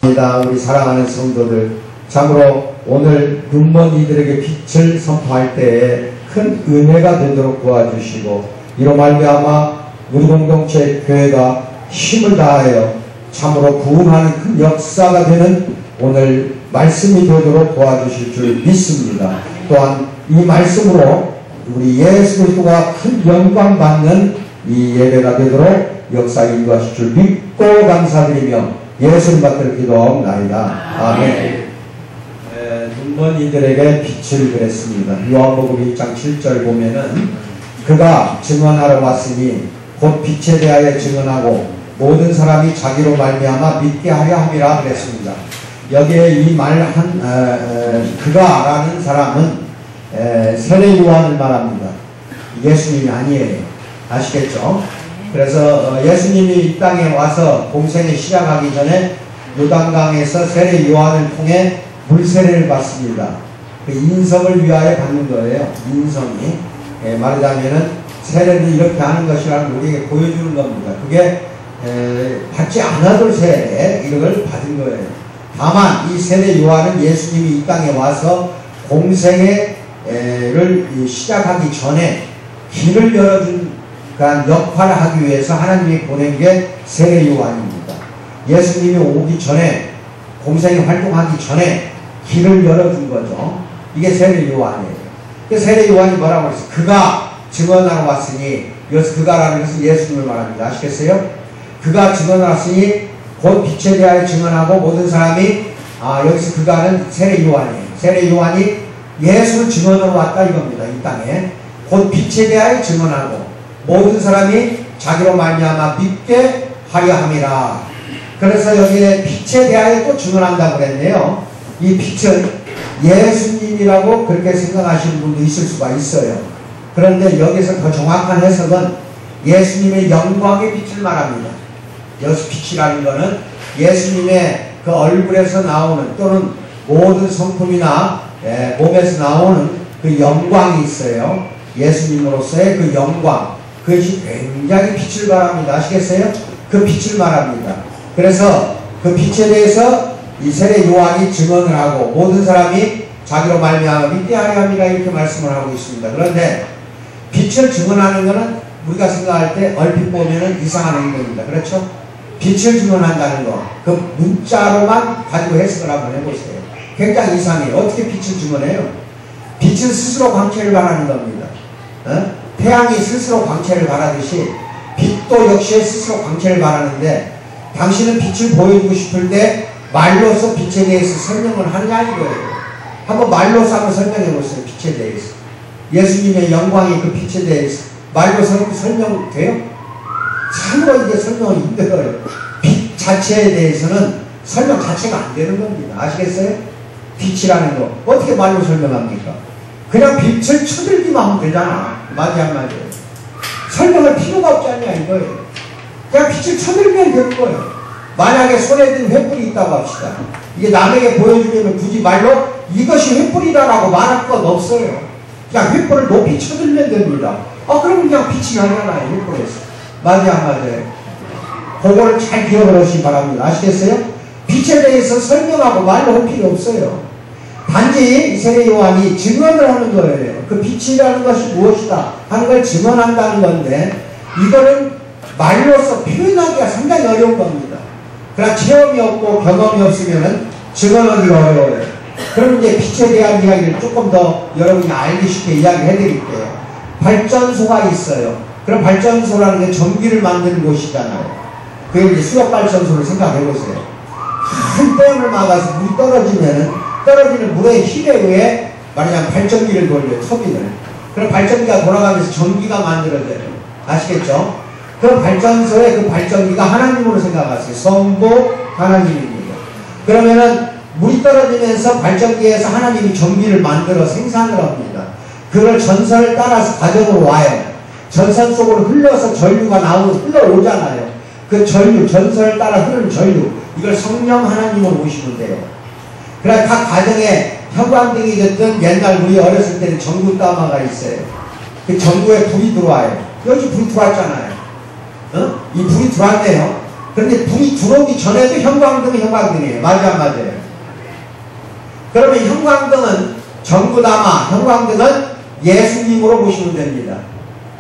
우리 사랑하는 성도들, 참으로 오늘 눈먼 이들에게 빛을 선포할 때에 큰 은혜가 되도록 도와주시고, 이로 말미암아 우리 공동체 교회가 힘을 다하여 참으로 부흥하는 큰 역사가 되는 오늘 말씀이 되도록 도와주실 줄 믿습니다. 또한 이 말씀으로 우리 예수 그리스도가 큰 영광 받는 이 예배가 되도록 역사에 인도하실 줄 믿고 감사드리며 예수님 받들 기도하옵나이다. 아멘. 눈먼 이들에게 빛을 그랬습니다. 요한복음 1장 7절 보면은 그가 증언하러 왔으니 곧 빛에 대하여 증언하고 모든 사람이 자기로 말미암아 믿게 하려 함이라 그랬습니다. 여기에 이 말한 그가라는 사람은 세례 요한을 말합니다. 예수님이 아니에요. 아시겠죠? 그래서 예수님이 이 땅에 와서 공생을 시작하기 전에 요단강에서 세례 요한을 통해 물세례를 받습니다. 그 인성을 위하여 받는 거예요. 인성이. 말하자면은 세례를 이렇게 하는 것이라는 우리에게 보여주는 겁니다. 그게 받지 않아도 세례 이걸 받은 거예요. 다만 이 세례 요한은 예수님이 이 땅에 와서 공생애를 시작하기 전에 길을 열어준 역할을 하기 위해서 하나님이 보낸 게 세례 요한입니다. 예수님이 오기 전에 공생애 활동하기 전에 길을 열어준 거죠. 이게 세례 요한이에요. 세례 요한이 뭐라고 그랬어요? 그가 증언하러 왔으니, 여기서 그가라는 것은 예수님을 말합니다. 아시겠어요? 그가 증언하러 왔으니 곧 빛에 대하여 증언하고 모든 사람이, 여기서 그가는 세례 요한이에요. 세례 요한이 예수를 증언하러 왔다 이겁니다. 이 땅에 곧 빛에 대하여 증언하고 모든 사람이 자기로 말미암아 믿게 하려 함이라. 그래서 여기에 빛에 대하여 또 증언한다고 그랬네요. 이 빛은 예수님이라고 그렇게 생각하시는 분도 있을 수가 있어요. 그런데 여기서 더 정확한 해석은 예수님의 영광의 빛을 말합니다. 여기서 빛이라는 것은 예수님의 그 얼굴에서 나오는, 또는 모든 성품이나 몸에서 나오는 그 영광이 있어요. 예수님으로서의 그 영광, 그것이 굉장히 빛을 발합니다. 아시겠어요? 그 빛을 말합니다. 그래서 그 빛에 대해서 이 세례 요한이 증언을 하고 모든 사람이 자기로 말미암아 믿게 하려 함이라 이렇게 말씀을 하고 있습니다. 그런데 빛을 증언하는 것은 우리가 생각할 때 얼핏 보면은 이상한 행동입니다. 그렇죠? 빛을 증언한다는 거, 그 문자로만 가지고 해석을 한번 해보세요. 굉장히 이상해요. 어떻게 빛을 증언해요? 빛은 스스로 광채를 발하는 겁니다. 태양이 스스로 광채를 발하듯이 빛도 역시 스스로 광채를 발하는데, 당신은 빛을 보여주고 싶을 때 말로서 빛에 대해서 설명을 하느냐 이거예요. 한번 말로서 한번 설명해 보세요. 빛에 대해서. 예수님의 영광이 그 빛에 대해서 말로서 설명돼요? 참으로 이게 설명이 힘들어요. 빛 자체에 대해서는 설명 자체가 안 되는 겁니다. 아시겠어요? 빛이라는 거 어떻게 말로 설명합니까? 그냥 빛을 쳐들기만 하면 되잖아. 맞지 안 맞아요? 설명할 필요가 없지 않냐 이거예요. 그냥 빛을 쳐들면 되는 거예요. 만약에 손에 든 횃불이 있다고 합시다. 이게 남에게 보여주려면 굳이 말로 이것이 횃불이다라고 말할 건 없어요. 그냥 횃불을 높이 쳐들면 됩니다. 그러면 그냥 빛이 나잖아요. 횃불에서. 맞지 안 맞아요? 그거를 잘 기억을 하시기 바랍니다. 아시겠어요? 빛에 대해서 설명하고 말로 할 필요 없어요. 단지 세례 요한이 증언을 하는 거예요. 그 빛이라는 것이 무엇이다 하는 걸 증언한다는 건데, 이거는 말로서 표현하기가 상당히 어려운 겁니다. 그러나 체험이 없고 경험이 없으면 증언하기가 어려워요. 그럼 이제 빛에 대한 이야기를 조금 더 여러분이 알기 쉽게 이야기를 해드릴게요. 발전소가 있어요. 그럼 발전소라는 게 전기를 만드는 곳이잖아요. 그게 이제 수력발전소를 생각해보세요. 큰 댐을 막아서 물이 떨어지는 물의 힘에 의해 말하자면 발전기를 돌려요. 터빈을. 그럼 발전기가 돌아가면서 전기가 만들어져요. 아시겠죠? 그 발전소의 그 발전기가 하나님으로 생각하세요. 성부 하나님입니다. 그러면은 물이 떨어지면서 발전기에서 하나님이 전기를 만들어 생산을 합니다. 그걸 전선을 따라서 가정으로 와요. 전선 속으로 흘러서 전류가 흘러오잖아요. 그 전류, 전선을 따라 흐르는 전류, 이걸 성령 하나님으로 보시면 돼요. 그래서 각 가정에 현관등이 됐든, 옛날 우리 어렸을 때는 전구 따마가 있어요. 그 전구에 불이 들어와요. 여기 불이 들어왔잖아요. 이 불이 들어왔네요. 그런데 불이 들어오기 전에도 형광등은 형광등이에요. 맞아 안 맞아요? 그러면 형광등은 전구담아 형광등은 예수님으로 보시면 됩니다.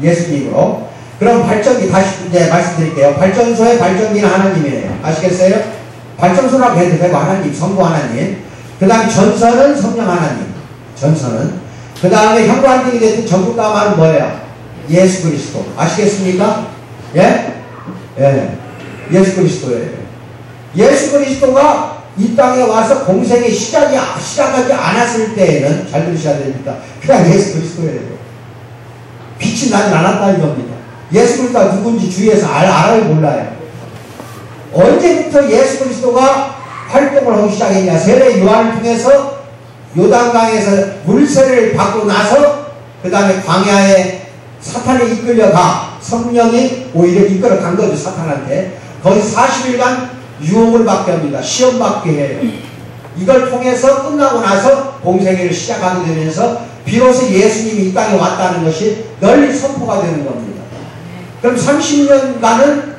예수님으로. 그럼 발전기 다시 이제 말씀드릴게요. 발전소의 발전기는 하나님이에요. 아시겠어요? 발전소라고 해도 되고 하나님, 성부 하나님. 그 다음에 전선은 성령 하나님. 전선은. 그 다음에 형광등이 됐든 전구담아는 뭐예요? 예수 그리스도. 아시겠습니까? 예? 예. 예수 그리스도예요. 예수 그리스도가 이 땅에 와서 공생이 시작하지 않았을 때에는 잘 들으셔야 됩니다. 그냥 예수 그리스도예요. 빛이 나지 않았다는 겁니다. 예수 그리스도가 누군지 주위에서 알아요 몰라요? 언제부터 예수 그리스도가 활동을 하기 시작했냐? 세례 요한을 통해서 요단강에서 물세례를 받고 나서 그 다음에 광야에 사탄에 이끌려가 성령이 오히려 이끌어 간 거죠. 사탄한테. 거기서 40일간 유혹을 받게 합니다. 시험 받게 해요. 이걸 통해서 끝나고 나서 공생애를 시작하게 되면서 비로소 예수님이 이 땅에 왔다는 것이 널리 선포가 되는 겁니다. 그럼 30년간은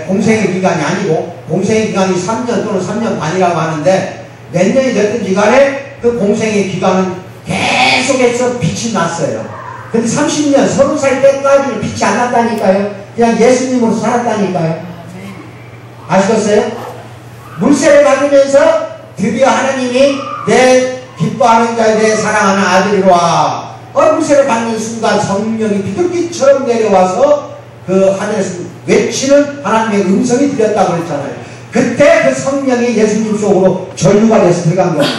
공생애 기간이 아니고 공생애 기간이 3년 또는 3년 반이라고 하는데 몇 년이 됐든지 간에 그 공생애 기간은 계속해서 빛이 났어요. 근데 30년, 30살 때까지는 빛이 안 났다니까요. 그냥 예수님으로 살았다니까요. 아시겠어요? 물세를 받으면서 드디어 하나님이 내 기뻐하는 자에 내 사랑하는 아들이로와 물세를 받는 순간 성령이 비둘기처럼 내려와서 그 하늘에서 외치는 하나님의 음성이 들렸다고 그랬잖아요. 그때 그 성령이 예수님 속으로 전류가 돼서 들어간 겁니다.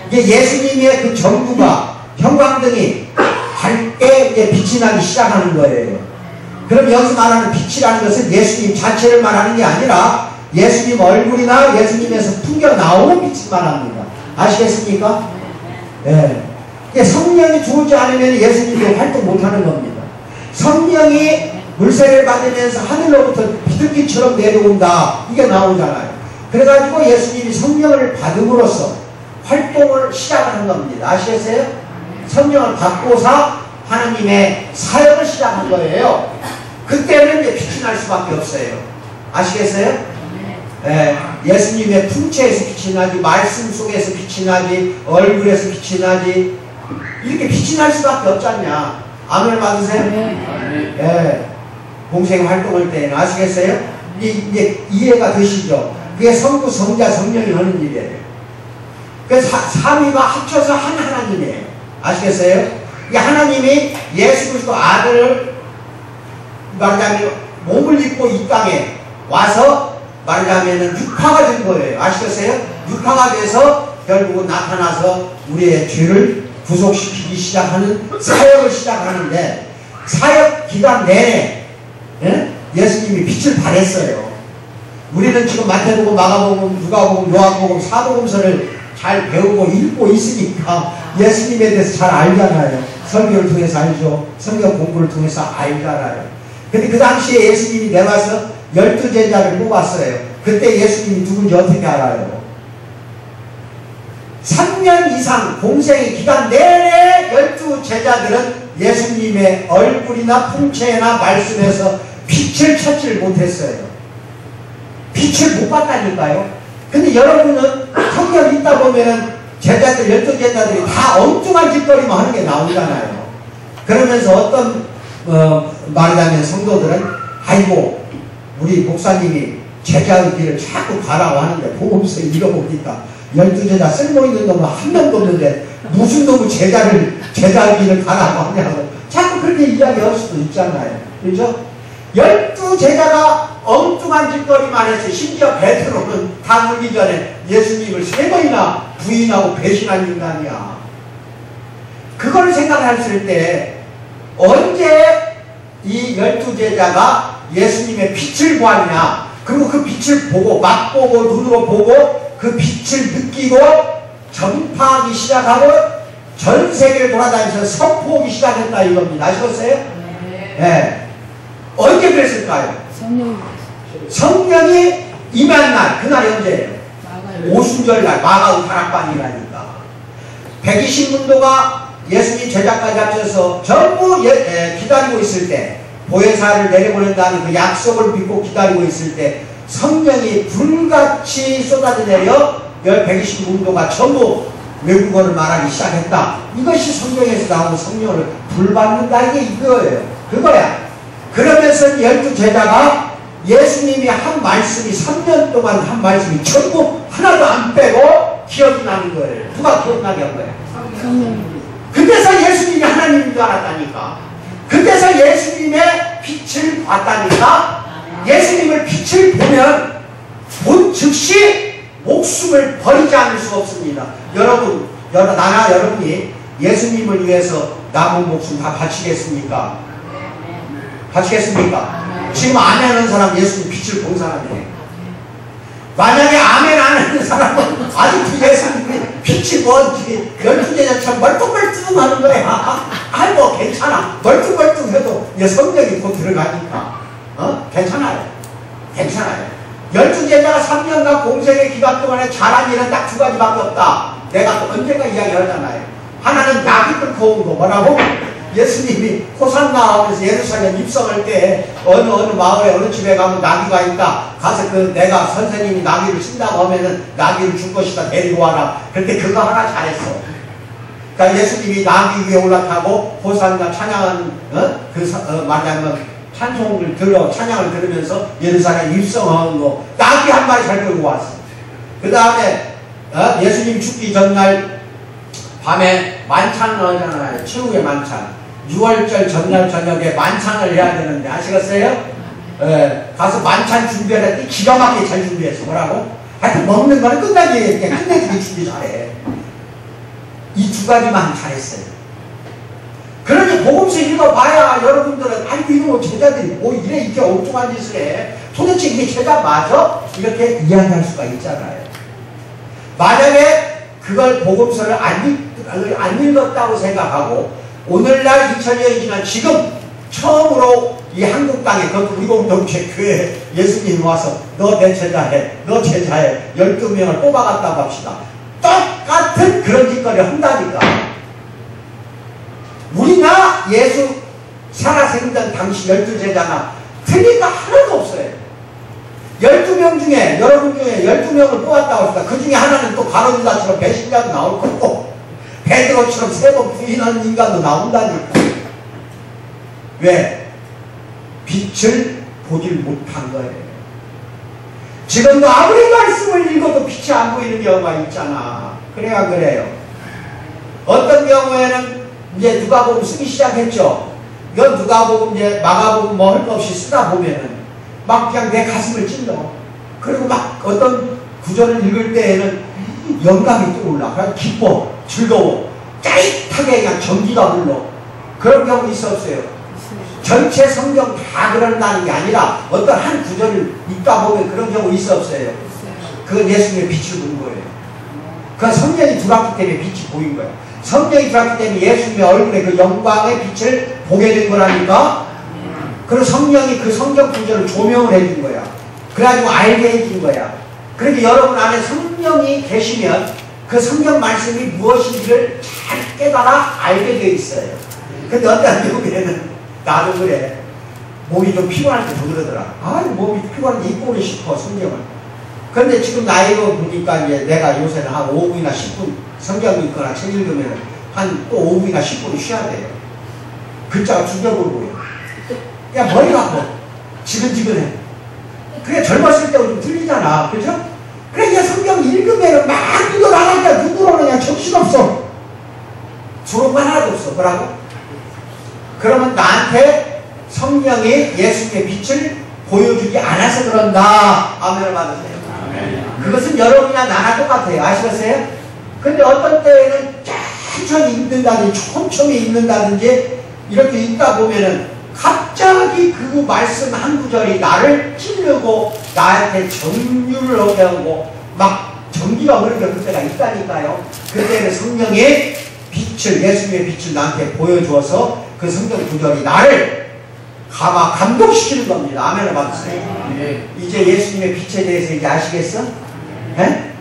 이게 예수님의 그 전구가 형광등이 밝게 이제 빛이 나기 시작하는 거예요. 그럼 여기서 말하는 빛이라는 것은 예수님 자체를 말하는 게 아니라 예수님 얼굴이나 예수님에서 풍겨 나오는 빛을 말합니다. 아시겠습니까? 예. 성령이 들어오지 않으면 예수님도 활동 못하는 겁니다. 성령이 물세례를 받으면서 하늘로부터 비둘기처럼 내려온다. 이게 나오잖아요. 그래가지고 예수님이 성령을 받음으로써 활동을 시작하는 겁니다. 아시겠어요? 성령을 받고서 하나님의 사역을 시작한 거예요. 그때는 이제 빛이 날 수밖에 없어요. 아시겠어요? 예수님의 풍채에서 빛이 나지, 말씀 속에서 빛이 나지, 얼굴에서 빛이 나지, 이렇게 빛이 날 수밖에 없잖냐. 아멘 받으세요? 공생 활동할 때는 아시겠어요? 이제 이해가 되시죠? 그게 성부, 성자, 성령이 하는 일이에요. 그래서 삼위가 합쳐서 한 하나님이에요. 아시겠어요? 이 하나님이 예수 그리스도 아들을 말하자면 몸을 입고 이 땅에 와서 말하자면 육화가 된 거예요. 아시겠어요? 육화가 돼서 결국은 나타나서 우리의 죄를 구속시키기 시작하는 사역을 시작하는데 사역 기간 내내 예수님이 빛을 발했어요. 우리는 지금 마태복음, 마가복음, 누가복음, 요한복음, 사복음서를 잘 배우고 읽고 있으니까 예수님에 대해서 잘 알잖아요. 설교를 통해서 알죠. 성경 공부를 통해서 알잖아요. 근데 그 당시에 예수님이 내와서 12제자를 뽑았어요. 그때 예수님이 누군지 어떻게 알아요? 3년 이상 공생의 기간 내내 12제자들은 예수님의 얼굴이나 풍채나 말씀에서 빛을 찾지를 못했어요. 빛을 못 봤다니까요. 근데 여러분은 성경 읽다 보면은 제자들, 12제자들이 다 엉뚱한 짓거리만 하는 게 나오잖아요. 그러면서 어떤 말하자면 성도들은 아이고 우리 목사님이 제자의 길을 자꾸 가라고 하는데 복음서 읽어보니까 12제자 쓸모있는 놈은 한 명도 없는데 무슨 놈의 제자의 길을 가라고 하냐고 자꾸 그렇게 이야기할 수도 있잖아요. 그렇죠? 12제자가 엉뚱한 짓거리만 해서 심지어 베드로는 다 물기 전에 예수님을 3번이나 부인하고 배신한 인간이야. 그걸 생각했을 때 언제 이 12제자가 예수님의 빛을 보았냐, 그리고 그 빛을 보고 맛보고 눈으로 보고 그 빛을 느끼고 전파하기 시작하고 전 세계를 돌아다니면서 선포하기 시작했다 이겁니다. 아시겠어요? 네. 언제 그랬을까요? 성령이 임한 날, 그날이 언제예요? 오순절날, 마가의 다락방이라니까. 120문도가 예수님 제자까지 합쳐서 전부 기다리고 있을 때, 보혜사를 내려보낸다는 그 약속을 믿고 기다리고 있을 때 성령이 불같이 쏟아져 내려 120문도가 전부 외국어를 말하기 시작했다. 이것이 성경에서 나오는 성령을 불받는다, 이게 이거예요. 그거야. 그러면서 12제자가 예수님이 한 말씀이 3년 동안 한 말씀이 전부 하나도 안 빼고 기억이 나는 거예요. 누가 기억나게 한 거야? 그때서 예수님이 하나님인 줄 알았다니까. 그때서 예수님의 빛을 봤다니까. 예수님을 빛을 보면 본 즉시 목숨을 버리지 않을 수 없습니다. 여러분, 나나 여러분이 예수님을 위해서 남은 목숨 다 바치겠습니까? 바치겠습니까? 지금 아멘 하는 사람 예수님 빛을 본 사람이에요. 만약에 아멘 안 하는 사람은 아직도 예수님이 빛이 뭔지 12제자처럼 멀뚱멀뚱 하는 거야. 아이고 괜찮아. 멀뚱멀뚱해도 성령이 곧 들어가니까 괜찮아요. 괜찮아요. 12제자가 3년간 공생의 기간 동안에 잘한 일은 딱 2가지밖에 없다. 내가 또 언젠가 이야기하잖아요. 하나는 낙이 끓고 온 거. 뭐라고? 예수님이 호산나 하면서 예루살렘 입성할 때 어느 마을에 어느 집에 가면 나귀가 있다. 가서 내가 선생님이 나귀를 친다고 하면은 나귀를 줄 것이다. 데리고 와라. 그런데 그거 하나 잘했어. 그러니까 예수님이 나귀 위에 올라타고 호산나 찬양하는 말하자면 찬양을 들으면서 예루살렘 입성하는 거 나귀 한 마리 잘 끌고 왔어. 그 다음에 예수님 죽기 전날 밤에 만찬을 하잖아요. 최후의 만찬. 6월절 전날 저녁에 만찬을 해야 되는데 아시겠어요? 가서 만찬 준비할 때 기가 막히게 잘 준비했어. 뭐라고? 하여튼 먹는 거는 끝까지 끝내주기 준비 잘해. 이 2가지만 잘했어요. 그러니 복음서 읽어봐야 여러분들은 아이고 이놈의 제자들이 뭐 이렇게 엉뚱한 짓을 해. 도대체 이게 제자 맞아? 이렇게 이야기할 수가 있잖아요. 만약에 그걸 복음서를 안 읽었다고 생각하고 오늘날 2000년이 지난 지금 처음으로 이 한국 땅에 그것도 우리 공동체 교회에 예수님이 와서 너 내 제자해, 너 제자해 12명을 뽑아갔다고 합시다. 똑같은 그런 짓거리를 한다니까. 우리나 예수 살아생전 당시 12제자나 틀린 거 하나도 없어요. 12명 중에 여러분 중에 12명을 뽑았다고 합시다. 그 중에 하나는 또 가룟유다처럼 배신자도 나올 거고 베드로처럼 3번 부인하는 인간도 나온다니까. 왜? 빛을 보질 못한 거예요. 지금도 아무리 말씀을 읽어도 빛이 안 보이는 경우가 있잖아. 그래야 그래요. 어떤 경우에는 이제 누가복음 쓰기 시작했죠. 이건 누가복음 이제 마가복음 뭐 할 거 없이 쓰다 보면은 막 그냥 내 가슴을 찔러. 그리고 막 어떤 구절을 읽을 때에는 영감이 떠올라. 그래서 기뻐, 즐거워, 짜릿하게 그냥 전기가 흘러. 그런 경우 있어 없어요? 전체 성경 다 그런다는 게 아니라 어떤 한 구절을 읽다 보면 그런 경우 있어 없어요? 그건 예수님의 빛을 본 거예요. 그건 성령이 들어왔기 때문에 빛이 보인 거예요. 성령이 들어왔기 때문에 예수님의 얼굴에 그 영광의 빛을 보게 된 거라니까. 그리고 성령이 그 성경 구절을 조명을 해준 거야. 그래가지고 알게 해준 거야. 그러니까 여러분 안에 성령이 계시면 그 성경 말씀이 무엇인지를 잘 깨달아 알게 돼 있어요. 근데 어떤 경우에는 나도 그래. 몸이 좀 피곤할 때 더 그러더라. 아, 몸이 피곤한데 읽고는 싶어, 성경을. 그런데 지금 나이로 보니까 이제 내가 요새는 한 5분이나 10분 성경 읽거나 책 읽으면 한 또 5분이나 10분을 쉬어야 돼요. 글자가 죽여보고 보여. 야, 머리가 아파. 지근지근해. 그게 젊었을 때하고 좀 틀리잖아. 그죠? 그러니까 성경 읽으면 막 읽어 나가니까 누구로 그냥 정신없어. 주로만 하나도 없어. 뭐라고? 그러면 나한테 성령이 예수님의 빛을 보여주지 않아서 그런다. 아멘을 받으세요. 그것은 여러분이나 나나 똑같아요. 아시겠어요? 근데 어떤 때에는 천천히 읽는다든지 촘촘히 읽는다든지 이렇게 읽다 보면은 갑자기 그 말씀 한 구절이 나를 찌르고 나한테 정유를 오게 하고 막 전기가 흐르게 그때가 있다니까요. 그때는 성령의 빛을, 예수님의 빛을 나한테 보여주어서 그 성경 구절이 나를 감동시키는 겁니다. 아멘을 받으세요. 네. 이제 예수님의 빛에 대해서 이제 아시겠어? 네?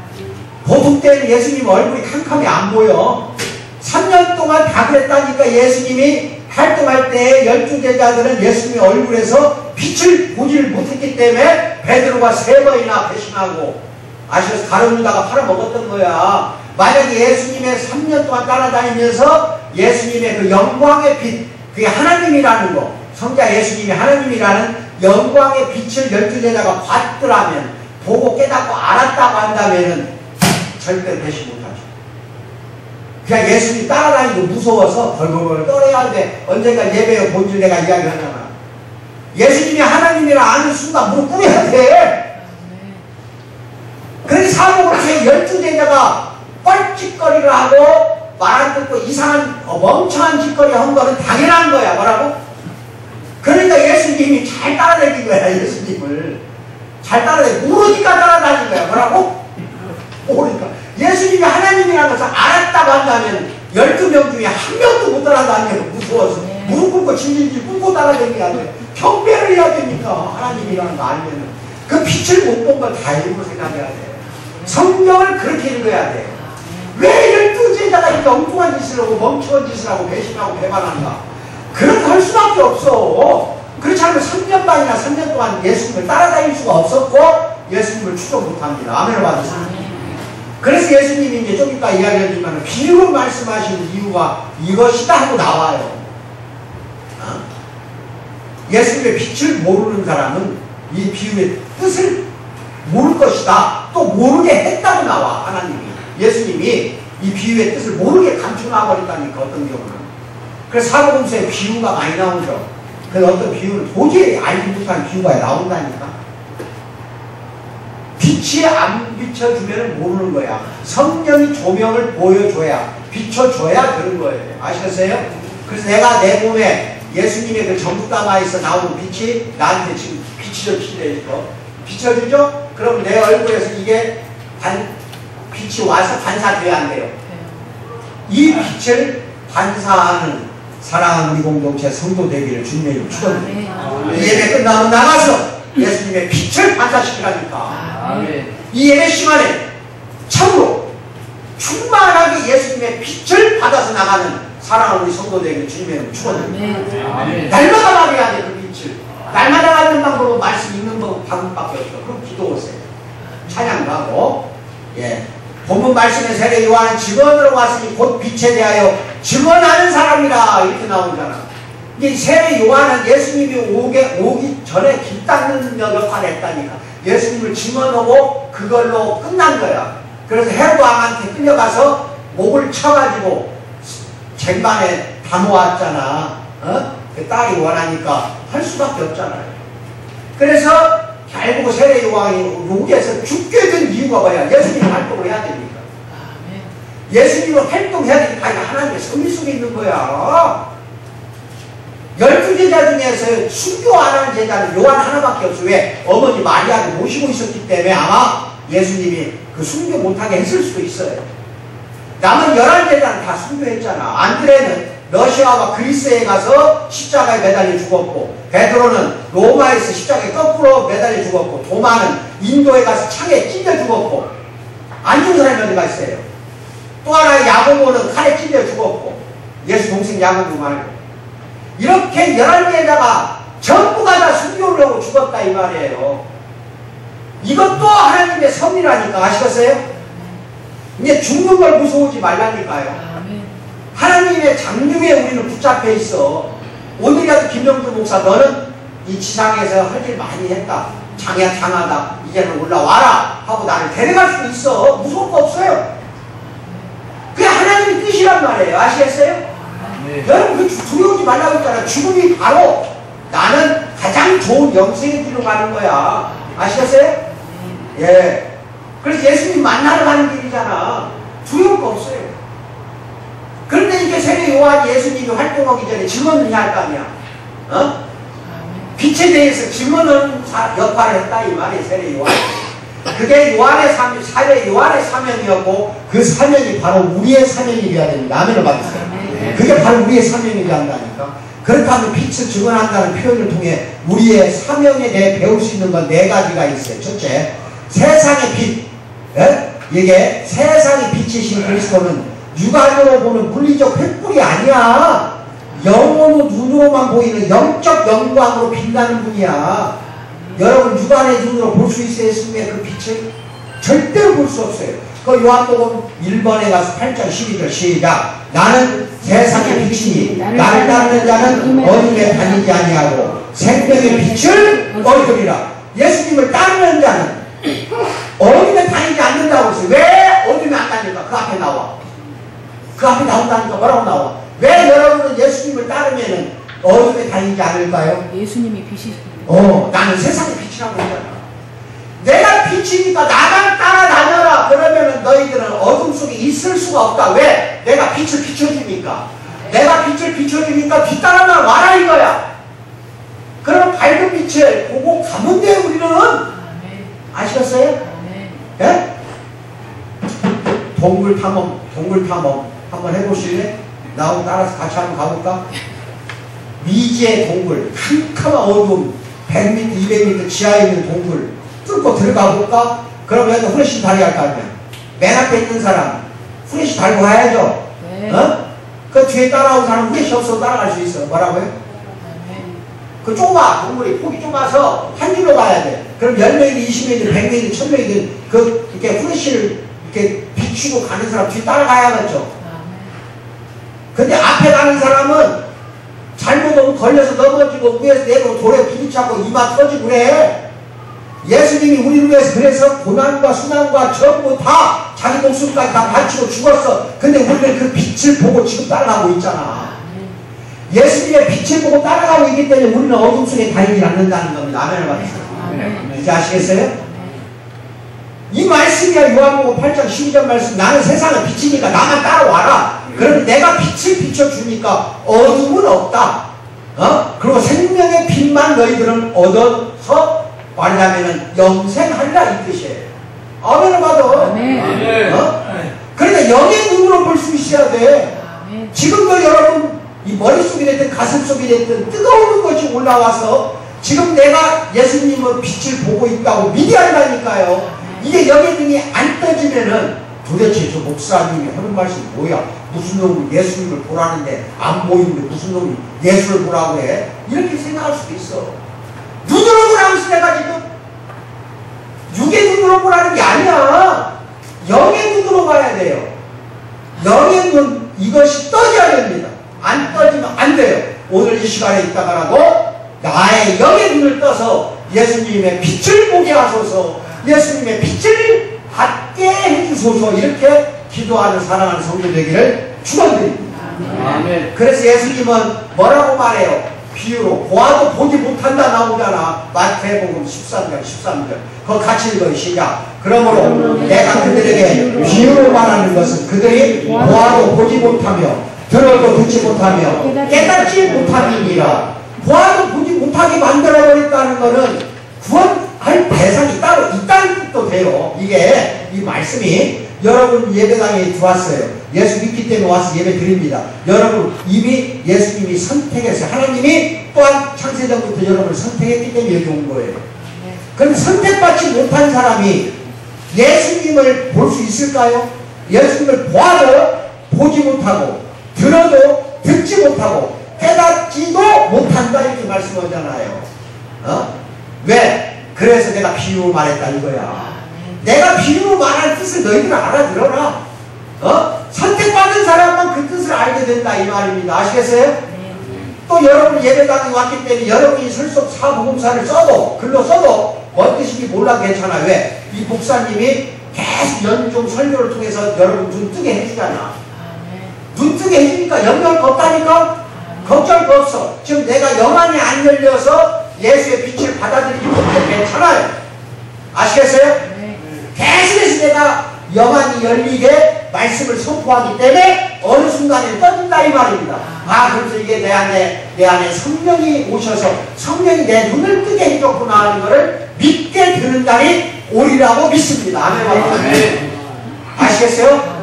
보통 때는 예수님 얼굴이 캄캄이 안 보여. 3년 동안 다 그랬다니까. 예수님이 활동할 때 12제자들은 예수님의 얼굴에서 빛을 보지를 못했기 때문에 베드로가 3번이나 배신하고 아시아서 가룟유다가 팔아먹었던 거야. 만약에 예수님의 3년 동안 따라다니면서 예수님의 그 영광의 빛, 그게 하나님이라는 거, 성자 예수님이 하나님이라는 영광의 빛을 12제자가 봤더라면, 보고 깨닫고 알았다고 한다면은 절대 배신 못하죠. 그냥 예수님 따라다니고 무서워서 벌벌벌 떨어야 돼. 언젠가 예배의 본줄 내가 이야기하잖아. 예수님이 하나님이라 아는 순간 무릎 꿇어야 돼. 그래서 사복음서에 12제자가 뻘짓거리를 하고 말 안 듣고 이상한 멍청한 짓거리 한 거는 당연한 거야. 뭐라고? 그러니까 예수님이 잘 따라다닌 거야. 예수님을 잘 따라다니 모르니까 따라다닌 거야. 뭐라고? 모르니까. 예수님이 하나님이라는 것을 알았다고 한다면 12명 중에 한 명도 못 따라다니면 무서워서 무릎 꿇고 질질질 꿇고 따라다니게 안 돼. 경배를 해야 되니까 하나님이라는 거 알면은 그 빛을 못 본 걸 다 일부러 생각해야 돼. 성경을 그렇게 읽어야 돼. 왜 12제자가 이렇게 엉뚱한 짓을 하고 멍청한 짓을 하고 배신하고 배반한가? 그렇게 할 수밖에 없어. 그렇지 않으면 3년 반이나 3년 동안 예수님을 따라다닐 수가 없었고 예수님을 추종 못합니다. 아멘을 받으세요. 그래서 예수님이 이제 좀 이따 이야기하지만 비유로 말씀하시는 이유가 이것이다 하고 나와요. 예수님의 빛을 모르는 사람은 이 비유의 뜻을 모를 것이다. 또 모르게 했다고 나와. 하나님이. 예수님이 이 비유의 뜻을 모르게 감춰놔버린다니까 어떤 경우는. 그래서 사복음서에 비유가 많이 나오죠. 그래서 어떤 비유는 도저히 알지 못한 비유가 나온다니까. 빛이 안 비춰주면 모르는 거야. 성령이 조명을 보여줘야, 비춰줘야 그런 거예요. 아시겠어요? 그래서 내가 내 몸에 예수님의 그 전부가마에서 나오는 빛이 나한테 지금 비춰주죠? 그럼 내 얼굴에서 이게 빛이 와서 반사돼야 안 돼요. 이 빛을 반사하는 사랑하는 우리 공동체 성도 되기를 주님의 이름 축원드립니다. 이 예배 끝나면 나가서 예수님의 빛을 반사시키라니까. 이 예배 시간에 참으로 충만하게 예수님의 빛을 받아서 나가는 사랑하는 우리 성도 되기를 주님의 이름 축원드립니다. 날마다 말해야 돼. 그 빛을 날마다 받는 방법은 말씀 읽는 방법밖에 없어. 그럼 기도 오세요. 찬양도 하고. 예. 본문 말씀에 세례 요한은 증언으로 왔으니 곧 빛에 대하여 증언하는 사람이라 이렇게 나오잖아. 이게 세례 요한은 예수님이 오기 전에 길 닦는 역할을 했다니까. 예수님을 증언하고 그걸로 끝난 거야. 그래서 헤롯 왕한테 끌려가서 목을 쳐가지고 쟁반에 담아왔잖아. 그 딸이 원하니까 할 수밖에 없잖아요. 그래서 결국 세례 요한이 여기에서 죽게 된 이유가 뭐야? 예수님 활동을 해야 되니까. 예수님을 활동해야 되니까 하나님의 섭리 속에 있는 거야. 12제자 중에서 순교 안 하는 제자는 요한 하나밖에 없어. 왜? 어머니 마리아를 모시고 있었기 때문에 아마 예수님이 그 순교 못하게 했을 수도 있어요. 남은 11제자는 다 순교했잖아. 안드레는 러시아와 그리스에 가서 십자가에 매달려 죽었고, 베드로는 로마에서 십자가에 거꾸로 매달려 죽었고, 도마는 인도에 가서 창에 찔려 죽었고, 안 죽은 사람이 어디가 있어요? 또 하나 야고보는 칼에 찔려 죽었고, 예수 동생 야고보 말고. 이렇게 11제자가 전부가 다 순교를 하고 죽었다 이 말이에요. 이것도 하나님의 섭리라니까. 아시겠어요? 이제 죽는 걸 무서워하지 말라니까요. 하나님의 장중에 우리는 붙잡혀 있어. 오늘이라도 김영주 목사 너는 이 지상에서 할 일 많이 했다. 장하다. 이제는 올라와라 하고 나를 데려갈 수도 있어. 무서울 거 없어요. 그게 하나님의 뜻이란 말이에요. 아시겠어요? 여러분 그 두려우지 말라고 했잖아. 죽음이 바로 나는 가장 좋은 영생의 길로 가는 거야. 아시겠어요? 예. 그래서 예수님 만나러 가는 길이잖아. 두려울 거 없어요. 그런데 이게 세례 요한이 예수님이 활동하기 전에 증언을 해야 할 거 아니야. 빛에 대해서 증언하는 역할을 했다 이 말이에요. 세례 요한. 그게 요한의 사회 요한의 사명이었고 그 사명이 바로 우리의 사명이 되어야 됩니다. 아멘을 받으세요. 그게 바로 우리의 사명이 되어야 한다니까. 그렇다면 빛을 증언한다는 표현을 통해 우리의 사명에 대해 배울 수 있는 건 4가지가 있어요. 첫째, 세상의 빛. 예? 이게 세상의 빛이신 그리스도는 육안으로 보는 물리적 횃불이 아니야. 영으로 눈으로만 보이는 영적 영광으로 빛나는 분이야. 여러분 육안의 눈으로 볼 수 있어요? 예수님의 그 빛을? 절대로 볼 수 없어요. 그 요한복음 1번에 가서 8장 12절 시작. 나는 세상의 빛이니 나를 따르는 자는 어둠에 다니지 아니하고 생명의 빛을 얻으리라. 예수님을 따르는 자는 어둠에 다니지 않는다고 했어요. 왜 어둠에 안 다닐까? 그 앞에 나와. 그 앞에 나온다니까 뭐라고 나와? 왜 여러분은 예수님을 따르면은 어둠에 다니지 않을까요? 예수님이 빛이십니다. 나는 세상의 빛이라고 했잖아. 내가 빛이니까 나만 따라다녀라. 그러면은 너희들은 어둠 속에 있을 수가 없다. 왜? 내가 빛을 비춰주니까. 내가 빛을 비춰주니까 빛 따라 와라 이거야. 그럼 밝은 빛을 보고 가면 돼 우리는. 아시겠어요? 예? 동굴 탐험 한번 해보실래? 나하고 따라서 같이 한번 가볼까? 미지의 동굴, 캄캄한 어둠, 100m, 200m 지하에 있는 동굴 뚫고 들어가 볼까? 그럼 여기다 후레쉬 달고 할 거 아니야. 맨 앞에 있는 사람 후레쉬 달고 가야죠. 네. 그 뒤에 따라온 사람 후레쉬 없어도 따라갈 수 있어. 뭐라고요? 그 좁아. 동굴이 폭이 좁아서 한 줄로 가야 돼. 그럼 10명이든 20명이든 100명이든 1000명이든 이렇게 후레쉬를 이렇게 비추고 가는 사람 뒤에 따라가야겠죠. 근데 앞에 가는 사람은 잘못 오면 걸려서 넘어지고 위에서 내려오고 돌에 부딪혀고 이마 터지고 그래. 예수님이 우리를 위해서 그래서 고난과 순환과 전부 다 자기 목숨까지 다 바치고 죽었어. 근데 우리는 그 빛을 보고 지금 따라가고 있잖아. 예수님의 빛을 보고 따라가고 있기 때문에 우리는 어둠 속에 다니지 않는다는 겁니다. 아멘을 받으세요. 이제 아시겠어요? 이 말씀이야. 요한복음 8장 12절 말씀. 나는 세상의 빛이니까 나만 따라와라. 그럼 내가 빛을 비춰주니까 어둠은 없다. 그리고 생명의 빛만 너희들은 얻어서 말하자면은 영생하리라 이 뜻이에요. 아멘을 받아. 그러니까 영의 눈으로 볼 수 있어야 돼. 지금도 여러분 이 머릿속이 됐든 가슴속이 됐든 뜨거운 것이 올라와서 지금 내가 예수님의 빛을 보고 있다고 믿어야 한다니까요. 이게 영의 눈이 안 떠지면은 도대체 저 목사님이 하는 말씀이 뭐야? 무슨 놈이 예수님을 보라는데 안 보이는데 무슨 놈이 예수를 보라고 해? 이렇게 생각할 수도 있어. 눈으로 보라고 해서 내가 지금 육의 눈으로 보라는 게 아니야. 영의 눈으로 봐야 돼요. 영의 눈 이것이 떠져야 됩니다. 안 떠지면 안 돼요. 오늘 이 시간에 있다가라도 나의 영의 눈을 떠서 예수님의 빛을 보게 하소서. 예수님의 빛을 받게 해주소서. 이렇게 기도하는 사랑하는 성도 되기를 축원드립니다. 아멘. 그래서 예수님은 뭐라고 말해요? 비유로 보아도 보지 못한다 나오잖아. 마태복음 13절 그거 같이 읽어요. 시작. 그러므로 내가 그들에게 비유로 말하는 것은 그들이 보아도 보지 못하며 들어도 듣지 못하며 깨닫지 못함이니라. 보아도 보지 못하게 만들어버렸다는 것은 구원할 대상이 따로 있다는 뜻도 돼요. 이게 이 말씀이 여러분 예배당에 들어왔어요. 예수 믿기 때문에 와서 예배 드립니다. 여러분 이미 예수님이 선택했어요. 하나님이 또한 창세전부터 여러분을 선택했기 때문에 여기 온 거예요. 그럼 선택받지 못한 사람이 예수님을 볼 수 있을까요? 예수님을 보아도 보지 못하고 들어도 듣지 못하고 깨닫지도 못한다 이렇게 말씀하잖아요. 왜? 그래서 내가 비유로 말했다 이거야. 내가 비유로 말할 뜻을 너희들 알아들어라. 선택받은 사람만 그 뜻을 알게 된다 이 말입니다. 아시겠어요? 또 여러분 예배당에 왔기 때문에 여러분이 설속 사복음사를 써도 글로 써도 뭔 뜻인지 몰라도 괜찮아. 왜? 이 목사님이 계속 연중 설교를 통해서 여러분 눈 뜨게 해주잖아. 눈 뜨게 해주니까 영향 없다니까? 걱정할 거 없어. 지금 내가 영안이 안 열려서 예수의 빛을 받아들이기 때문에 괜찮아요. 아시겠어요? 계속해서 내가 영안이 열리게 말씀을 선포하기 때문에 어느 순간에 떠진다 이 말입니다. 그래서 이게 내 안에 성령이 오셔서 성령이 내 눈을 뜨게 해줬구나 하는 것을 믿게 되는 날이 오리라고 믿습니다. 아멘. 아시겠어요?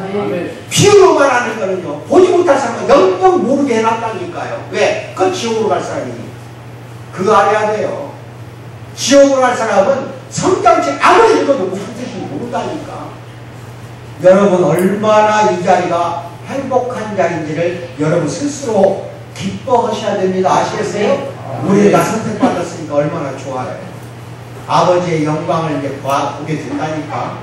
비유로 말하는 거는요, 보지 못할 사람은 영영 모르게 해놨다니까요. 왜? 그 지옥으로 갈 사람이니. 그거 알아야 돼요. 지옥으로 갈 사람은 성경책 아무리 읽어도 무슨 뜻인지 모른다니까. 여러분 얼마나 이 자리가 행복한 자리인지를 여러분 스스로 기뻐하셔야 됩니다. 아시겠어요? 우리가 선택받았으니까 얼마나 좋아요. 아버지의 영광을 이제 보게 된다니까.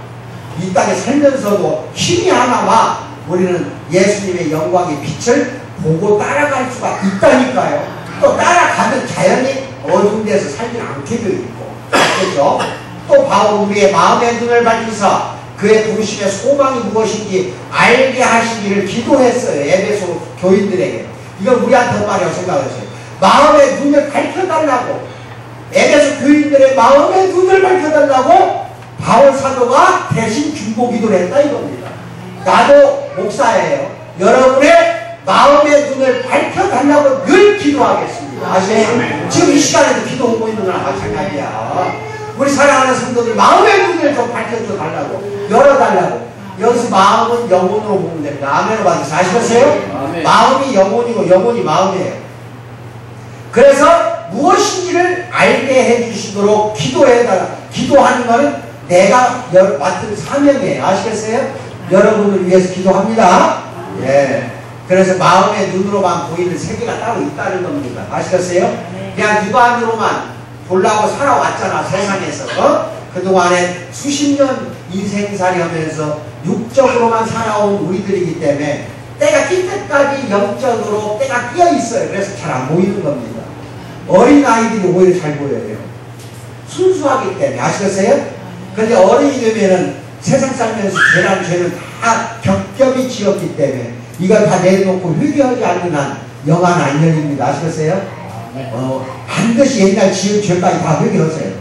이 땅에 살면서도 힘이 하나마 우리는 예수님의 영광의 빛을 보고 따라갈 수가 있다니까요. 또 따라가면 자연히 어두운 데서 살지 않게 되어 있고. 그렇죠? 또 바로 우리의 마음의 눈을 밝히사 그의 부르심의 소망이 무엇인지 알게 하시기를 기도했어요. 에베소 교인들에게. 이건 우리한테 말이라고 생각하세요. 마음의 눈을 밝혀달라고. 에베소 교인들의 마음의 눈을 밝혀달라고 바울 사도가 대신 중보기도를 했다 이겁니다. 나도 목사예요. 여러분의 마음의 눈을 밝혀달라고 늘 기도하겠습니다. 아시겠어요? 지금 이 시간에도 기도하고 있는 거랑 마찬가지야. 우리 사랑하는 성도들 마음의 눈을 좀 밝혀줘 달라고, 열어달라고. 여기서 마음은 영혼으로 보면 됩니다. 아멘을 받으세요. 아시겠어요? 마음이 영혼이고 영혼이 마음이에요. 그래서 무엇인지를 알게 해주시도록 기도해달라. 기도하는 것은 내가 맡은 사명이에요. 아시겠어요? 여러분을 위해서 기도합니다. 예. 그래서 마음의 눈으로만 보이는 세계가 따로 있다는 겁니다. 아시겠어요? 그냥 육안으로만 보려고 살아왔잖아, 세상에서. 그동안에 수십 년 인생살이 하면서 육적으로만 살아온 우리들이기 때문에 때가 낄 때까지 영적으로 때가 끼어 있어요. 그래서 잘 안 보이는 겁니다. 어린 아이들이 오히려 잘 보여요. 순수하기 때문에. 아시겠어요? 근데 어른이 되면은 세상 살면서 죄란 죄는 다 겹겹이 지었기 때문에 이걸 다 내놓고 회개하지 않는 한 영안 안 열립니다. 아시겠어요? 반드시 옛날 지은 죄까지 다 회개하세요.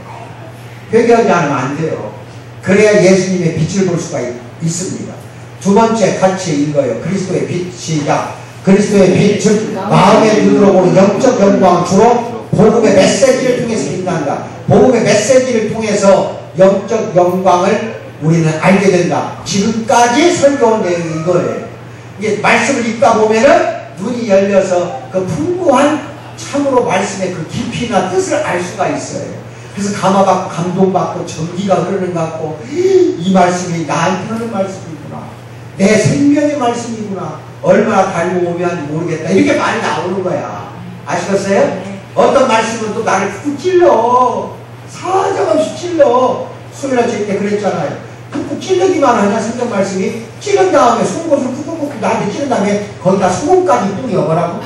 회개하지 않으면 안 돼요. 그래야 예수님의 빛을 볼 수가 있습니다. 두 번째 같이 읽어요. 그리스도의 빛. 시작. 그리스도의 빛은 마음의 눈으로 보는 영적 영광, 주로 복음의 메시지를 통해서 빛난다. 복음의 메시지를 통해서 영적 영광을 우리는 알게 된다. 지금까지 설교한 내용이 이거예요. 이게 말씀을 읽다 보면은 눈이 열려서 그 풍부한 참으로 말씀의 그 깊이나 뜻을 알 수가 있어요. 그래서 감화받고 감동받고 전기가 흐르는 것 같고 이 말씀이 나한테 하는 말씀이구나. 내 생명의 말씀이구나. 얼마나 달고 오묘한지 모르겠다. 이렇게 많이 나오는 거야. 아시겠어요? 어떤 말씀은 또 나를 푹 찔러. 사정없이 찔러. 수요일날 때 그랬잖아요. 푹 찔르기만 하냐 성경 말씀이. 찔른 다음에 속옷을 푹푹 나한테 찔른 다음에 거기다 소금까지 또 여보라고.